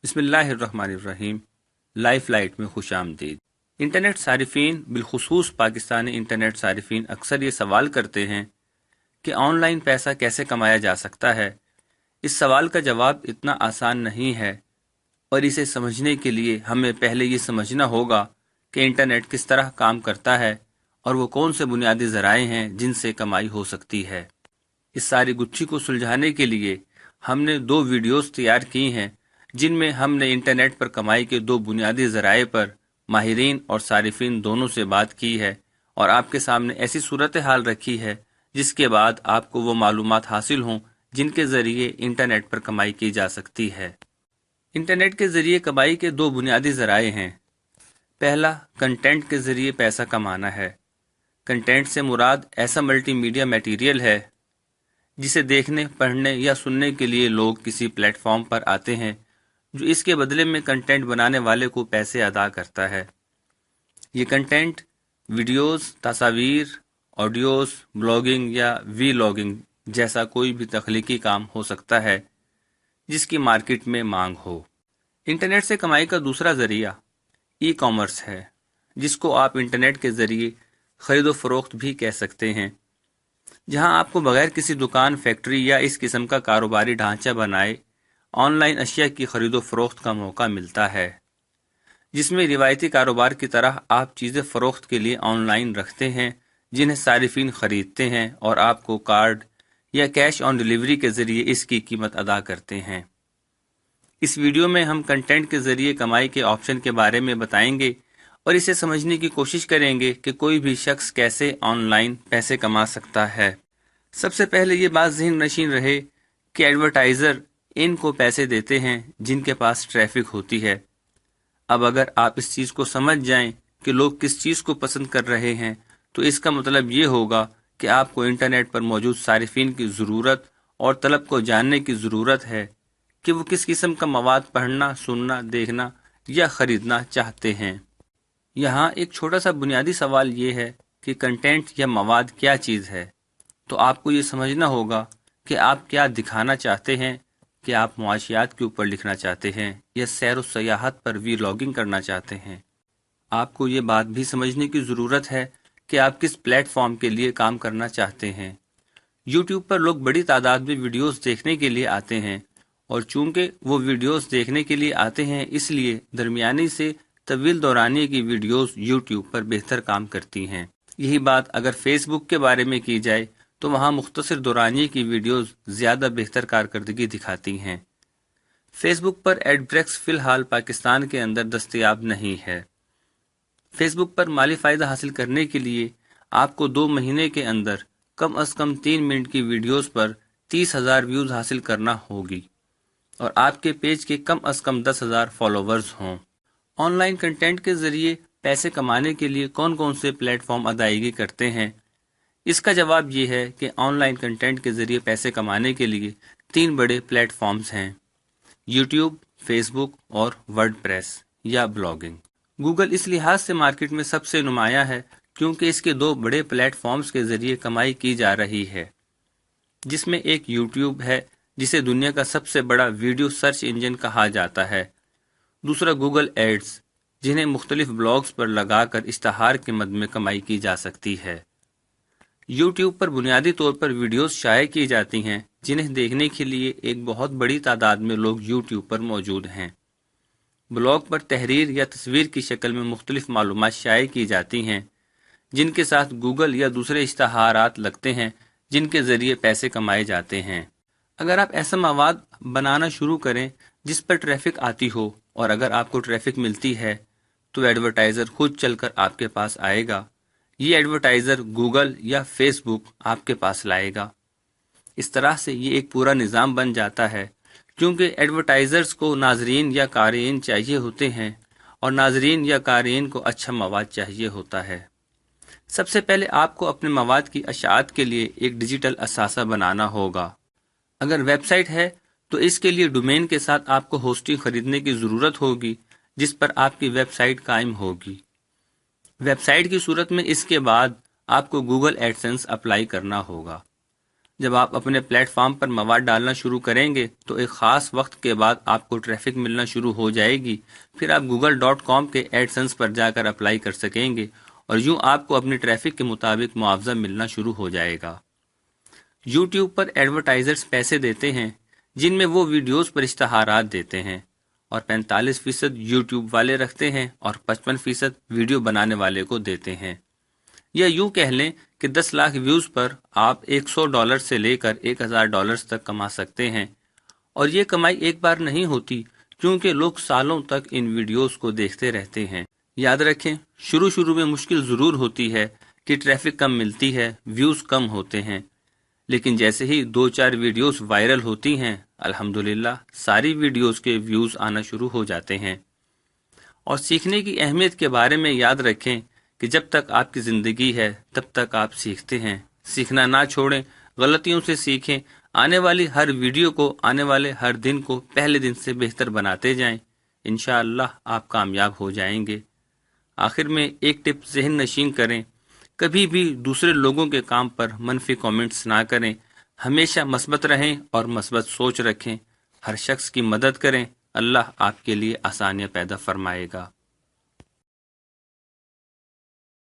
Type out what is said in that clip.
بسم اللہ الرحمن الرحیم۔ لائف لائٹ میں خوش آمدید۔ انٹرنیٹ صارفین بالخصوص پاکستانی انٹرنیٹ صارفین اکثر یہ سوال کرتے ہیں کہ آن لائن پیسہ کیسے کمایا جا سکتا ہے۔ اس سوال کا جواب اتنا آسان نہیں ہے، اور اسے سمجھنے کے لیے ہمیں پہلے یہ سمجھنا ہوگا کہ انٹرنیٹ کس طرح کام کرتا ہے اور وہ کون سے بنیادی ذرائع ہیں جن سے کمائی ہو سکتی ہے۔ اس ساری گتھی کو سلجھانے کے لیے ہم نے 2 ویڈیوز تیار کی ہیں جن میں ہم نے انٹرنیٹ پر کمائی کے 2 بنیادی ذرائع پر ماہرین اور صارفین دونوں سے بات کی ہے، اور آپ کے سامنے ایسی صورتحال رکھی ہے جس کے بعد آپ کو وہ معلومات حاصل ہوں جن کے ذریعے انٹرنیٹ پر کمائی کی جا سکتی ہے۔ انٹرنیٹ کے ذریعے کمائی کے 2 بنیادی ذرائع ہیں۔ پہلا، کنٹینٹ کے ذریعے پیسہ کمانا ہے۔ کنٹینٹ سے مراد ایسا ملٹی میڈیا میٹیریل ہے جسے دیکھنے، پڑھنے یا سننے کے لیے لوگ کسی پلیٹ فارم پر آتے ہیں جو اس کے بدلے میں کنٹینٹ بنانے والے کو پیسے ادا کرتا ہے۔ یہ کنٹینٹ ویڈیوز، تصاویر، آڈیوز، بلاگنگ یا وی لاگنگ جیسا کوئی بھی تخلیقی کام ہو سکتا ہے جس کی مارکیٹ میں مانگ ہو۔ انٹرنیٹ سے کمائی کا دوسرا ذریعہ ای کامرس ہے، جس کو آپ انٹرنیٹ کے ذریعے خرید و فروخت بھی کہہ سکتے ہیں، جہاں آپ کو بغیر کسی دکان، فیکٹری یا اس قسم کا کاروباری ڈھانچہ بنائے آن لائن اشیاء کی خرید و فروخت کا موقع ملتا ہے، جس میں روایتی کاروبار کی طرح آپ چیزیں فروخت کے لیے آن لائن رکھتے ہیں جنہیں صارفین خریدتے ہیں، اور آپ کو کارڈ یا کیش آن ڈیلیوری کے ذریعے اس کی قیمت ادا کرتے ہیں۔ اس ویڈیو میں ہم کنٹینٹ کے ذریعے کمائی کے آپشن کے بارے میں بتائیں گے اور اسے سمجھنے کی کوشش کریں گے کہ کوئی بھی شخص کیسے آن لائن پیسے کما سکتا ہے۔ سب سے پہلے یہ بات ذہن نشین رہے کہ ایڈورٹائزر ان کو پیسے دیتے ہیں جن کے پاس ٹریفک ہوتی ہے۔ اب اگر آپ اس چیز کو سمجھ جائیں کہ لوگ کس چیز کو پسند کر رہے ہیں، تو اس کا مطلب یہ ہوگا کہ آپ کو انٹرنیٹ پر موجود صارفین کی ضرورت اور طلب کو جاننے کی ضرورت ہے کہ وہ کس قسم کا مواد پڑھنا، سننا، دیکھنا یا خریدنا چاہتے ہیں۔ یہاں ایک چھوٹا سا بنیادی سوال یہ ہے کہ کنٹینٹ یا مواد کیا چیز ہے۔ تو آپ کو یہ سمجھنا ہوگا کہ آپ کیا دکھانا چاہتے ہیں، کہ آپ معاشیات کے اوپر لکھنا چاہتے ہیں یا سیر و سیاحت پر وی لاگنگ کرنا چاہتے ہیں۔ آپ کو یہ بات بھی سمجھنے کی ضرورت ہے کہ آپ کس پلیٹ فارم کے لیے کام کرنا چاہتے ہیں۔ یوٹیوب پر لوگ بڑی تعداد میں ویڈیوز دیکھنے کے لیے آتے ہیں، اور چونکہ وہ ویڈیوز دیکھنے کے لیے آتے ہیں، اس لیے درمیانی سے طویل دورانیے کی ویڈیوز یوٹیوب پر بہتر کام کرتی ہیں۔ یہی بات اگر فیس بک کے بارے میں کی جائے تو وہاں مختصر دورانیے کی ویڈیوز زیادہ بہتر کارکردگی دکھاتی ہیں۔ فیس بک پر ایڈ بریکس فی الحال پاکستان کے اندر دستیاب نہیں ہے۔ فیس بک پر مالی فائدہ حاصل کرنے کے لیے آپ کو 2 مہینے کے اندر کم از کم 3 منٹ کی ویڈیوز پر 30,000 ویوز حاصل کرنا ہوگی، اور آپ کے پیج کے کم از کم 10,000 فالوورز ہوں۔ آن لائن کنٹینٹ کے ذریعے پیسے کمانے کے لیے کون کون سے پلیٹ فارم ادائیگی کرتے ہیں؟ اس کا جواب یہ ہے کہ آن لائن کنٹینٹ کے ذریعے پیسے کمانے کے لیے 3 بڑے پلیٹ فارمز ہیں: یوٹیوب، فیس بک اور ورڈ پریس یا بلاگنگ۔ گوگل اس لحاظ سے مارکیٹ میں سب سے نمایاں ہے کیونکہ اس کے 2 بڑے پلیٹ فارمز کے ذریعے کمائی کی جا رہی ہے، جس میں ایک یوٹیوب ہے جسے دنیا کا سب سے بڑا ویڈیو سرچ انجن کہا جاتا ہے، دوسرا گوگل ایڈز جنہیں مختلف بلاگز پر لگا کر اشتہار کے مد میں کمائی کی جا سکتی ہے۔ یوٹیوب پر بنیادی طور پر ویڈیوز شائع کی جاتی ہیں جنہیں دیکھنے کے لیے ایک بہت بڑی تعداد میں لوگ یوٹیوب پر موجود ہیں۔ بلاگ پر تحریر یا تصویر کی شکل میں مختلف معلومات شائع کی جاتی ہیں جن کے ساتھ گوگل یا دوسرے اشتہارات لگتے ہیں جن کے ذریعے پیسے کمائے جاتے ہیں۔ اگر آپ ایسا مواد بنانا شروع کریں جس پر ٹریفک آتی ہو، اور اگر آپ کو ٹریفک ملتی ہے، تو ایڈورٹائزر خود چل کر آپ کے پاس آئے گا۔ یہ ایڈورٹائزر گوگل یا فیس بک آپ کے پاس لائے گا۔ اس طرح سے یہ ایک پورا نظام بن جاتا ہے، کیونکہ ایڈورٹائزرز کو ناظرین یا قارئین چاہیے ہوتے ہیں، اور ناظرین یا قارئین کو اچھا مواد چاہیے ہوتا ہے۔ سب سے پہلے آپ کو اپنے مواد کی اشاعت کے لیے ایک ڈیجیٹل اثاثہ بنانا ہوگا۔ اگر ویب سائٹ ہے تو اس کے لیے ڈومین کے ساتھ آپ کو ہوسٹنگ خریدنے کی ضرورت ہوگی جس پر آپ کی ویب سائٹ قائم ہوگی۔ ویب سائٹ کی صورت میں اس کے بعد آپ کو گوگل ایڈسنس اپلائی کرنا ہوگا۔ جب آپ اپنے پلیٹ فارم پر مواد ڈالنا شروع کریں گے تو ایک خاص وقت کے بعد آپ کو ٹریفک ملنا شروع ہو جائے گی، پھر آپ google.com کے ایڈسنس پر جا کر اپلائی کر سکیں گے اور یوں آپ کو اپنی ٹریفک کے مطابق معاوضہ ملنا شروع ہو جائے گا۔ یوٹیوب پر ایڈورٹائزرز پیسے دیتے ہیں جن میں وہ ویڈیوز پر اشتہارات دیتے ہیں، اور 45% یوٹیوب والے رکھتے ہیں اور 55% ویڈیو بنانے والے کو دیتے ہیں۔ یا یوں کہہ لیں کہ 10 لاکھ ویوز پر آپ $100 سے لے کر $1000 تک کما سکتے ہیں، اور یہ کمائی ایک بار نہیں ہوتی کیونکہ لوگ سالوں تک ان ویڈیوز کو دیکھتے رہتے ہیں۔ یاد رکھیں، شروع میں مشکل ضرور ہوتی ہے کہ ٹریفک کم ملتی ہے، ویوز کم ہوتے ہیں، لیکن جیسے ہی 2-4 ویڈیوز وائرل ہوتی ہیں، الحمدللہ ساری ویڈیوز کے ویوز آنا شروع ہو جاتے ہیں۔ اور سیکھنے کی اہمیت کے بارے میں یاد رکھیں کہ جب تک آپ کی زندگی ہے تب تک آپ سیکھتے ہیں، سیکھنا نہ چھوڑیں، غلطیوں سے سیکھیں، آنے والی ہر ویڈیو کو، آنے والے ہر دن کو پہلے دن سے بہتر بناتے جائیں، انشاءاللہ آپ کامیاب ہو جائیں گے۔ آخر میں ایک ٹپ ذہن نشین کریں، کبھی بھی دوسرے لوگوں کے کام پر منفی کامنٹس نہ کریں، ہمیشہ مثبت رہیں اور مثبت سوچ رکھیں، ہر شخص کی مدد کریں، اللہ آپ کے لیے آسانیاں پیدا فرمائے گا۔